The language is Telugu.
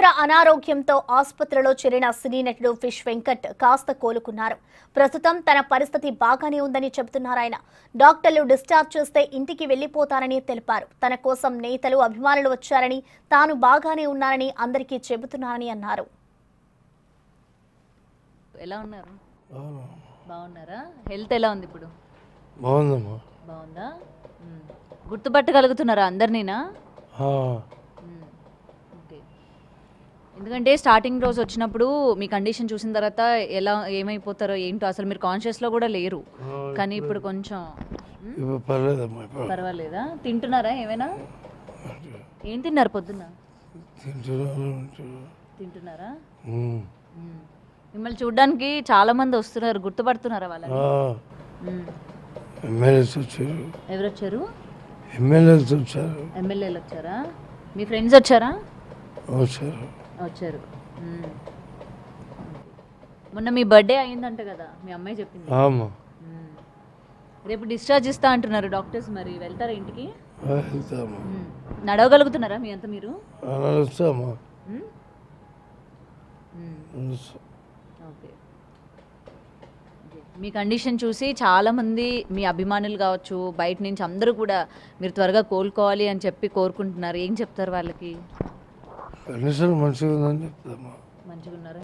తీవ్ర అనారోగ్యంతో ఆసుపత్రిలో చేరిన సినీ నటుడు ఫిష్ వెంకట్ కాస్త కోలుకున్నారు. ప్రస్తుతం తన పరిస్థితి బాగానే ఉందని చెబుతున్నారు ఆయన. డాక్టర్లు డిశ్చార్జ్ చేస్తే ఇంటికి వెళ్లిపోతారని తెలిపారు. తన కోసం నేతలు అభిమానులు వచ్చారని, తాను బాగానే ఉన్నానని అందరికీ చెబుతున్నారని అన్నారు. ఎలా ఉన్నారు? బాగున్నారా? హెల్త్ ఎలా ఉంది ఇప్పుడు? బాగుందమ్మా. బాగుందా? గుర్తుపట్టగలుగుతున్నారా అందరినీనా? ఓకే. ఎందుకంటే స్టార్టింగ్ రోజు వచ్చినప్పుడు మీ కండిషన్ చూసిన తర్వాత ఎలా ఏమైపోతారో ఏంటో అసలు మీరు కాన్షియస్లో కూడా లేరు, కానీ ఇప్పుడు కొంచెం పర్వాలేదా? తింటున్నారా? ఏమైనా ఏం తిన్నారు పొద్దున్న? తింటున్నారా? మిమ్మల్ని చూడడానికి చాలా మంది వస్తున్నారు, గుర్తుపడుతున్నారా వాళ్ళని? ఎమ్మెల్యేస్ వచ్చారు. ఎవరు వచ్చారు? ఎమ్మెల్యేస్ వచ్చారు. ఎమ్మెల్యేలు వచ్చారా? మీ ఫ్రెండ్స్ వచ్చారా? వచ్చారు. మొన్న మీ బర్త్డే అయిందంట కదా, మీ అమ్మాయి చెప్పింది. రేపు డిశ్చార్జ్ ఇస్తా అంటున్నారు డాక్టర్స్, మరి వెళ్తారా ఇంటికి? నడవగలుగుతున్నారా మీ అంతా మీరు? ఓకే. మీ కండిషన్ చూసి చాలామంది మీ అభిమానులు కావచ్చు, బయట నుంచి అందరూ కూడా మీరు త్వరగా కోలుకోవాలి అని చెప్పి కోరుకుంటున్నారు. ఏం చెప్తారు వాళ్ళకి? కండిషన్ మంచిగా ఉందని చెప్తామా. మంచిగా ఉన్నారు.